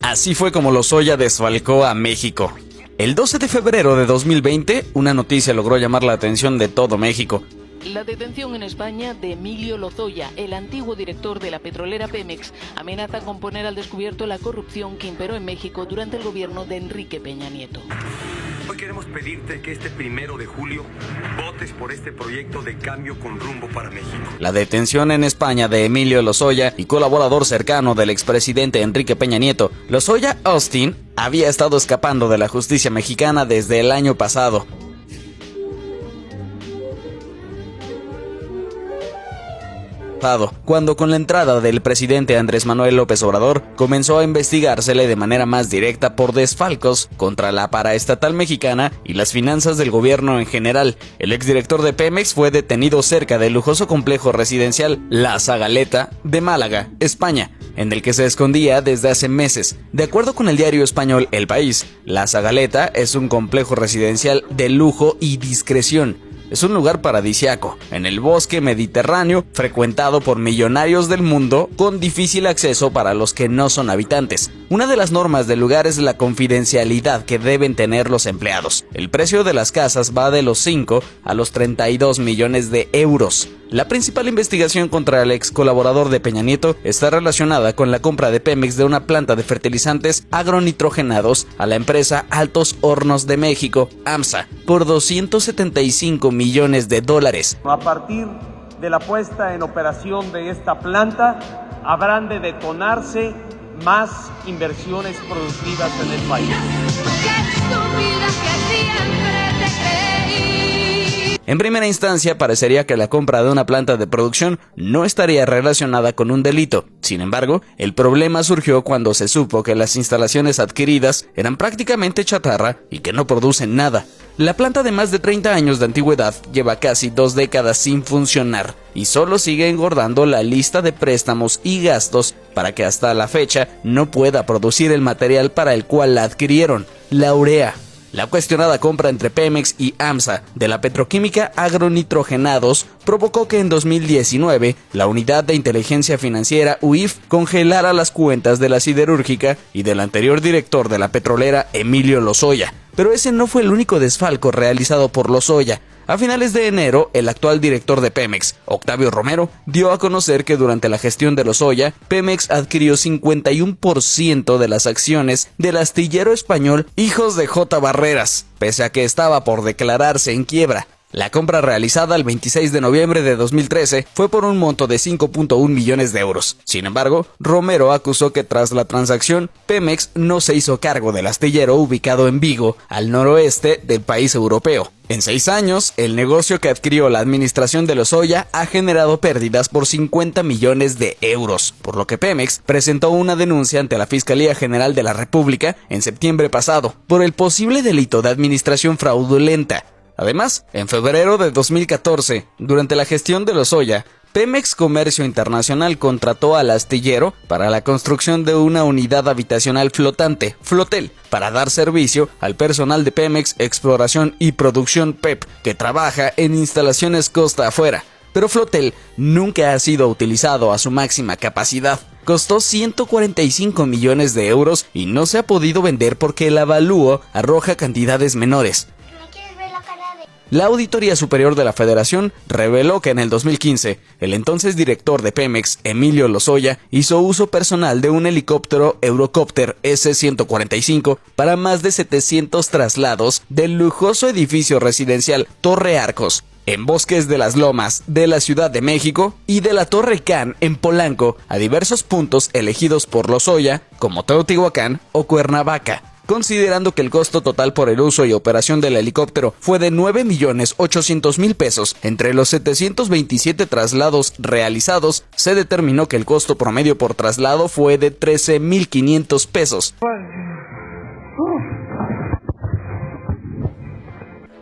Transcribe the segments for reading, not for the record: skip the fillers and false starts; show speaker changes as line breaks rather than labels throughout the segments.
Así fue como Lozoya desfalcó a México. El 12 de febrero de 2020, una noticia logró llamar la atención de todo México.
La detención en España de Emilio Lozoya, el antiguo director de la petrolera Pemex, amenaza con poner al descubierto la corrupción que imperó en México durante el gobierno de Enrique Peña Nieto.
Hoy queremos pedirte que este 1 de julio votes por este proyecto de cambio con rumbo para México.
La detención en España de Emilio Lozoya y colaborador cercano del expresidente Enrique Peña Nieto, Lozoya Austin, había estado escapando de la justicia mexicana desde el año pasado. Cuando con la entrada del presidente Andrés Manuel López Obrador comenzó a investigársele de manera más directa por desfalcos contra la paraestatal mexicana y las finanzas del gobierno en general. El exdirector de Pemex fue detenido cerca del lujoso complejo residencial La Zagaleta de Málaga, España, en el que se escondía desde hace meses. De acuerdo con el diario español El País, La Zagaleta es un complejo residencial de lujo y discreción. Es un lugar paradisiaco, en el bosque mediterráneo, frecuentado por millonarios del mundo, con difícil acceso para los que no son habitantes. Una de las normas del lugar es la confidencialidad que deben tener los empleados. El precio de las casas va de los 5 a los 32 millones de euros. La principal investigación contra el ex colaborador de Peña Nieto está relacionada con la compra de Pemex de una planta de fertilizantes agronitrogenados a la empresa Altos Hornos de México, AMSA, por 275 millones de dólares.
A partir de la puesta en operación de esta planta, habrán de detonarse más inversiones productivas en el país.
En primera instancia, parecería que la compra de una planta de producción no estaría relacionada con un delito. Sin embargo, el problema surgió cuando se supo que las instalaciones adquiridas eran prácticamente chatarra y que no producen nada. La planta de más de 30 años de antigüedad lleva casi 2 décadas sin funcionar y solo sigue engordando la lista de préstamos y gastos para que hasta la fecha no pueda producir el material para el cual la adquirieron, la urea. La cuestionada compra entre Pemex y AMSA de la petroquímica agronitrogenados provocó que en 2019 la Unidad de Inteligencia Financiera UIF congelara las cuentas de la siderúrgica y del anterior director de la petrolera Emilio Lozoya. Pero ese no fue el único desfalco realizado por Lozoya. A finales de enero, el actual director de Pemex, Octavio Romero, dio a conocer que durante la gestión de Lozoya, Pemex adquirió 51% de las acciones del astillero español Hijos de J. Barreras, pese a que estaba por declararse en quiebra. La compra realizada el 26 de noviembre de 2013 fue por un monto de 5.1 millones de euros. Sin embargo, Romero acusó que tras la transacción, Pemex no se hizo cargo del astillero ubicado en Vigo, al noroeste del país europeo. En 6 años, el negocio que adquirió la administración de Lozoya ha generado pérdidas por 50 millones de euros, por lo que Pemex presentó una denuncia ante la Fiscalía General de la República en septiembre pasado por el posible delito de administración fraudulenta. Además, en febrero de 2014, durante la gestión de Lozoya, Pemex Comercio Internacional contrató al astillero para la construcción de una unidad habitacional flotante, Flotel, para dar servicio al personal de Pemex Exploración y Producción PEP, que trabaja en instalaciones costa afuera. Pero Flotel nunca ha sido utilizado a su máxima capacidad. Costó 145 millones de euros y no se ha podido vender porque el avalúo arroja cantidades menores. La Auditoría Superior de la Federación reveló que en el 2015, el entonces director de Pemex, Emilio Lozoya, hizo uso personal de un helicóptero Eurocopter S-145 para más de 700 traslados del lujoso edificio residencial Torre Arcos, en Bosques de las Lomas de la Ciudad de México, y de la Torre Can en Polanco, a diversos puntos elegidos por Lozoya, como Teotihuacán o Cuernavaca. Considerando que el costo total por el uso y operación del helicóptero fue de 9.800.000 pesos, entre los 727 traslados realizados, se determinó que el costo promedio por traslado fue de 13.500 pesos.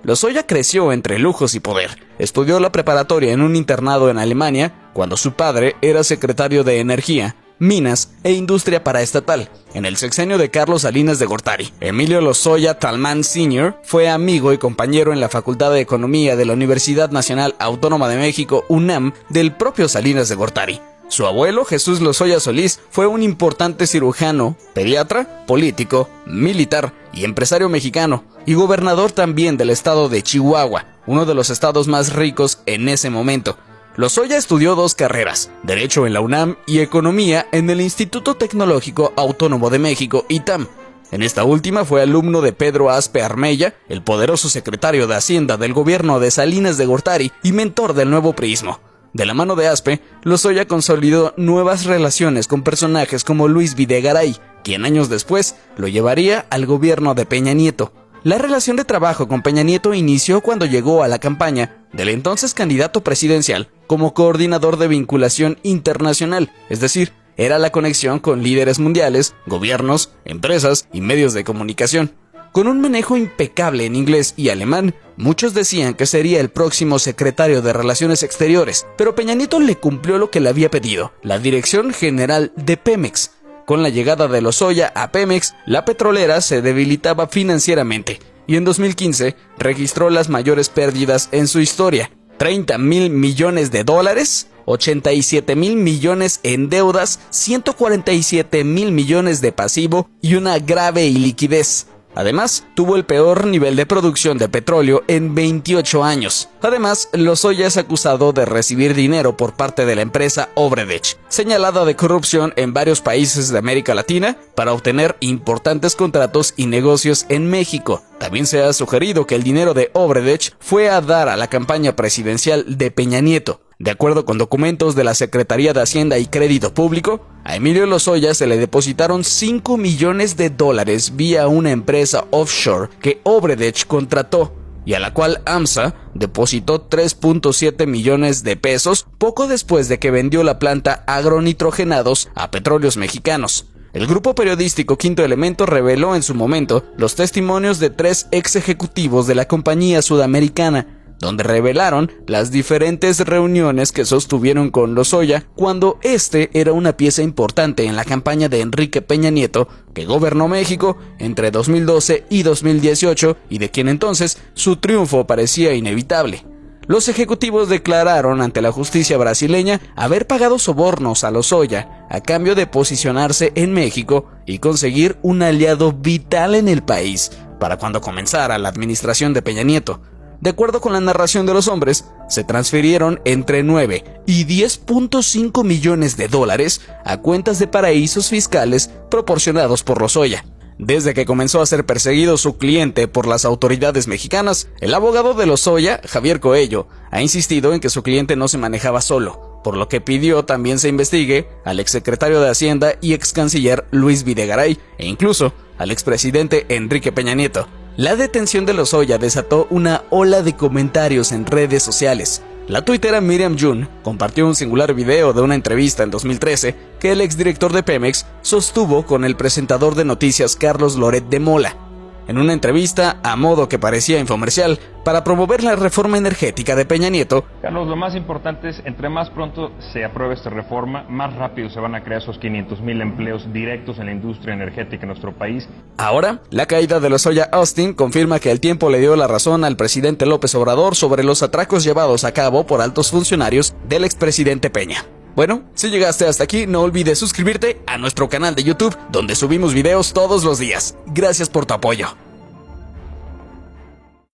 Lozoya creció entre lujos y poder. Estudió la preparatoria en un internado en Alemania, cuando su padre era secretario de Energía, Minas e Industria Paraestatal, en el sexenio de Carlos Salinas de Gortari. Emilio Lozoya Talman Sr. fue amigo y compañero en la Facultad de Economía de la Universidad Nacional Autónoma de México, UNAM, del propio Salinas de Gortari. Su abuelo, Jesús Lozoya Solís, fue un importante cirujano, pediatra, político, militar y empresario mexicano, y gobernador también del estado de Chihuahua, uno de los estados más ricos en ese momento. Lozoya estudió 2 carreras, Derecho en la UNAM y Economía en el Instituto Tecnológico Autónomo de México, ITAM. En esta última fue alumno de Pedro Aspe Armella, el poderoso secretario de Hacienda del gobierno de Salinas de Gortari y mentor del nuevo priismo. De la mano de Aspe, Lozoya consolidó nuevas relaciones con personajes como Luis Videgaray, quien años después lo llevaría al gobierno de Peña Nieto. La relación de trabajo con Peña Nieto inició cuando llegó a la campaña del entonces candidato presidencial como coordinador de vinculación internacional, es decir, era la conexión con líderes mundiales, gobiernos, empresas y medios de comunicación. Con un manejo impecable en inglés y alemán, muchos decían que sería el próximo secretario de Relaciones Exteriores, pero Peña Nieto le cumplió lo que le había pedido, la dirección general de Pemex. Con la llegada de Lozoya a Pemex, la petrolera se debilitaba financieramente y en 2015 registró las mayores pérdidas en su historia, $30,000 millones, 87,000 millones en deudas, 147,000 millones de pasivo y una grave iliquidez. Además, tuvo el peor nivel de producción de petróleo en 28 años. Además, Lozoya es acusado de recibir dinero por parte de la empresa Obredech, señalada de corrupción en varios países de América Latina para obtener importantes contratos y negocios en México. También se ha sugerido que el dinero de Obredech fue a dar a la campaña presidencial de Peña Nieto. De acuerdo con documentos de la Secretaría de Hacienda y Crédito Público, a Emilio Lozoya se le depositaron $5 millones vía una empresa offshore que Obredech contrató y a la cual AMSA depositó 3.7 millones de pesos poco después de que vendió la planta agronitrogenados a Petróleos Mexicanos. El grupo periodístico Quinto Elemento reveló en su momento los testimonios de 3 ex ejecutivos de la compañía sudamericana, donde revelaron las diferentes reuniones que sostuvieron con Lozoya cuando este era una pieza importante en la campaña de Enrique Peña Nieto, que gobernó México entre 2012 y 2018 y de quien entonces su triunfo parecía inevitable. Los ejecutivos declararon ante la justicia brasileña haber pagado sobornos a Lozoya a cambio de posicionarse en México y conseguir un aliado vital en el país para cuando comenzara la administración de Peña Nieto. De acuerdo con la narración de los hombres, se transfirieron entre 9 y 10.5 millones de dólares a cuentas de paraísos fiscales proporcionados por Lozoya. Desde que comenzó a ser perseguido su cliente por las autoridades mexicanas, el abogado de Lozoya, Javier Coello, ha insistido en que su cliente no se manejaba solo, por lo que pidió también se investigue al exsecretario de Hacienda y excanciller Luis Videgaray e incluso al expresidente Enrique Peña Nieto. La detención de Lozoya desató una ola de comentarios en redes sociales. La tuitera Miriam Jun compartió un singular video de una entrevista en 2013 que el exdirector de Pemex sostuvo con el presentador de noticias Carlos Loret de Mola. En una entrevista, a modo que parecía infomercial, para promover la reforma energética de Peña Nieto.
Carlos, lo más importante es, entre más pronto se apruebe esta reforma, más rápido se van a crear esos 500,000 empleos directos en la industria energética en nuestro país.
Ahora, la caída de Lozoya Austin confirma que el tiempo le dio la razón al presidente López Obrador sobre los atracos llevados a cabo por altos funcionarios del expresidente Peña. Bueno, si llegaste hasta aquí, no olvides suscribirte a nuestro canal de YouTube, donde subimos videos todos los días. Gracias por tu apoyo.